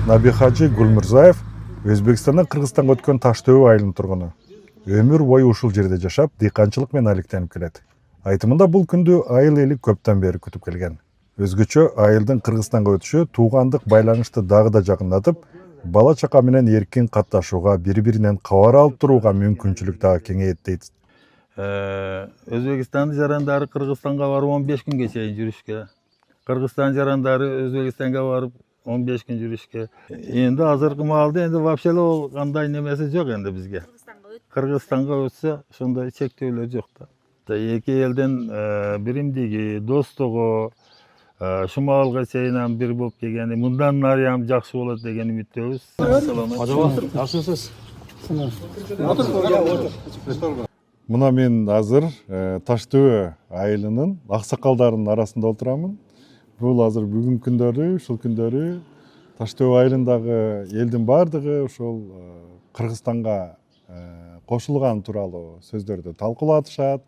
Набихаджи Гулмурзаев Өзбекстандан Кыргызстанга өткөн Таштөбө айылынын тургуну. Өмүр бою ушул жерде жашап, дыйканчылык менен алектенип келет. Айтымында бул күндү айыл эли көптөн бери күтүп келген. Өзгөчө айылдын Кыргызстанга өтүшү туугандык байланышты дагы да жакындатып, бала чака менен эркин катташууга, бири-биринен кабар алып турууга мүмкүнчүлүк дагы кеңейет дейт. Өзбекстандын жарандары Кыргызстанга барып 15 күнгө чейин жүрүшкө. Кыргызстан жарандары Өзбекстанга барып 15 күн жүрүшкө. Эndi азыркы маалда эndi вообще ол кандай немеси жок энди бизге. Кыргызстанга өтсө ошондой чектөөлөр жок да. Эки элдин биримдиги, достугу шумалга чейин бир болуп келгени, мындан нары жакшы болот деген үмүттөбүз. Жакшысыз. Мына мен азыр Таштөбө айылынын аксакалдарынын арасында отурамын. Бул азыр бүгүнкү күндөрү, ушул күндөрү Таштөбө айылындагы элдин баардыгы ошол Кыргызстанга кошулган тууралуу сөздөрдү талкуулатышат.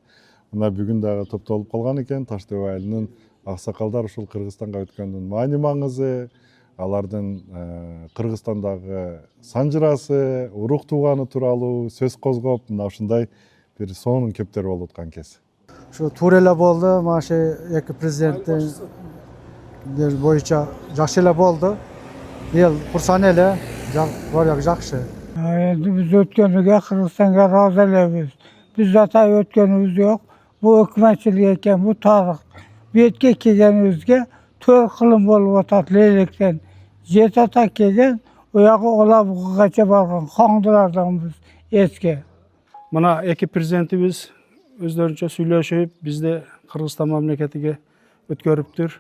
Мына бүгүн дагы топтолуп калган экен. Таштөбө айылынын аксакалдар ушул Кыргызстанга өткөндүн маани маңызы, алардын Кыргызстандагы санжырасы, урук тууганы тууралуу сөз козгоп, мына ушундай бир сонун көптөр болуп аткан кез. Şu tуура эле болду. Машы эки президенттин боюнча жакшы эле болду. Эл курсан эле, жакшы. Endi biz ötkeniga Kırgızstan'a razı elemiz. Biz zaten ötkenimiz yok. Bu hükümetçilik eken, bu tarih. Bir etke kelgenimizge 4 kılım bolup atat leylekten. 7 atak kelgen, oyağı ola bukaça bargan koңdulardan biz eski. Мына эки президентибиз өздөрүнчө сүйлөшүп, бизди Кыргызстан мамлекетиге өткөрүптүр.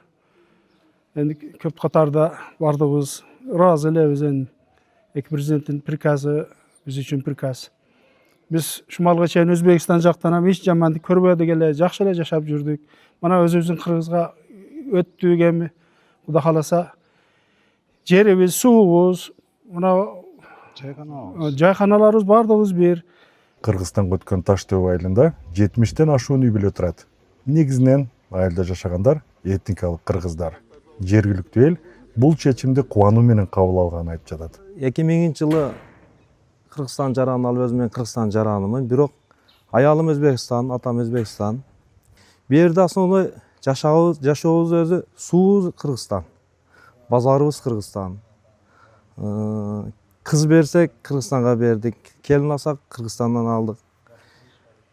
Эndi көп катарда бардыгыбыз ыраазы элебиз. Эки президенттин приказы биз үчүн приказ. Биз шумалга чейин Өзбекстан жактан эч жамандык көрбөдүк эле, жакшы эле жашап жүрдүк. Мына өзүбүздүн Кыргызга өттүк эми. Кудай кааласа жерибиз, суубуз, мына жайканаларыбыз бардыгыбыз бир. Кыргызстанга өткөн Таштөбө айылында 70тен ашуун үй бүлө турат. Негизинен айылда жашагандар этникалык кыргыздар. Жергиликтүү эл бул чечимди кубануу менен кабыл алганын айтып жатат. 2000-жылы Кыргызстан жаранын алып өзүм менен Кыргызстан жаранымын, бирок аялым Өзбекстан, атам Өзбекстан. Бу жерде основной жашообуз өзү суубуз Кыргызстан, базарыбыз Кыргызстан. Кыз берсек Кыргызстанга бердик, келин алсак Кыргызстандан алдык.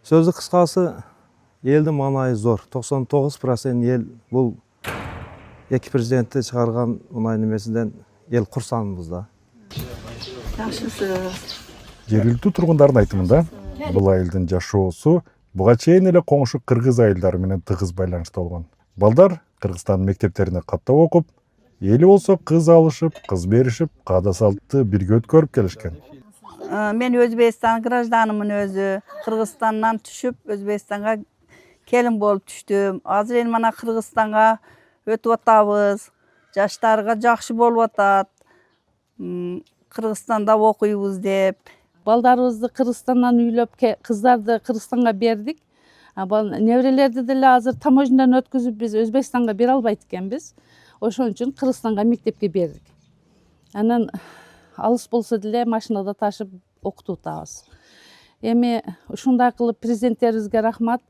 Сөздү кыскасы, элдин маанайы зор. 99% эл бул эки президентти чыгарган мынай немесинден эл курсанбыз да. Жергиликтүү тургундардын айтымында, бул айылдын жашоосу буга чейин эле коңшу кыргыз айылдары менен тыгыз байланышта болгон. Балдар Кыргызстандын мектептерине каттап окуп, эли болсо кыз алышып, кыз беришип, каада салтты бирге өткөрүп келишкен. Мен Өзбекстан гражданымын өзү. Кыргызстандан түшүп, Өзбекстанга келин болуп түштүм. Азыр эми мана Кыргызстанга өтүп атабыз. Жаштарга жакшы болуп атат. Кыргызстанда окуйбуз деп. Балдарыбызды Кыргызстандан үйлөп, кыздарды Кыргызстанга бердик. Неберелерди деле азыр таможнядан өткүзүп биз Өзбекстанга бере албайт экенбиз. Ошон үчүн Кыргызстанга мектепке бердик. Анан алыс болсо деле машинада ташып окутуп атабыз. Эми ушундай кылып президенттерибизге рахмат.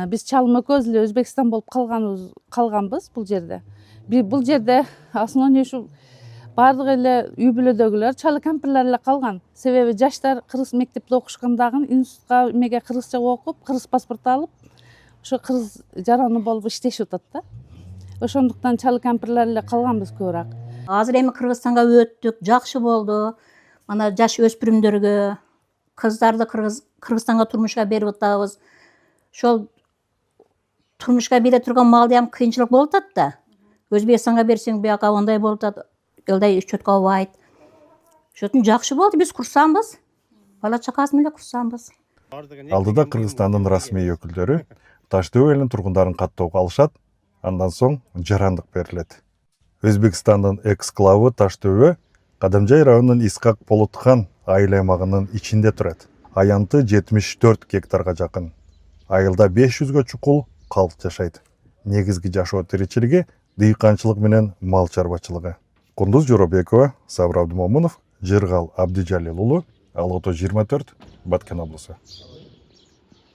Биз чалым экөөбүз эле Өзбекстан болуп калганбыз бул жерде. Бул жерде основной ушу бардык эле үй бүлөдөгүлөр чалы кампирлер эле калган. Себеби жаштар кыргыз мектепте окушкандагы институтка эмеге кыргызча окуп, кыргыз паспорт алып, ошо кыргыз жараны болуп иштешип атат да. Ошондуктан чалы кампирлер эле калганбыз көбүрөөк. Азыр эми Кыргызстанга өттүк, жакшы болду. Мана жаш өспүрүмдөргө, кыздарды Кыргызстанга турмушка берип атабыз. Ошол турмушка бере турган маалда кыйынчылык болуп атат да. Өзбекстанга берсең бияка ондай болуп атат. Элдей чөткө албайт. Ошондон жакшы болду, биз курсанбыз. Бала чакасы менен курсанбыз. Алдыда Кыргызстандын расмий өкүлдөрү Таштөбө элинин тургундарын каттоого алышат, андан соң жарандык берилет. Өзбекстандын эксклавы Таштөбө Кадамжай районунун Искак Полутхан айыл аймагынын ичинде турат. Аянты 74 гектарга жакын. Айылда 500гө чукул калк жашайт. Негизги жашоо тиричилиги дыйканчылык менен мал чарбачылыгы. Кундуз Жоробекова, Сабыр Абдымомунов, Жыргал Абдижалил уулу, Ал Ото 24, Баткен облусу.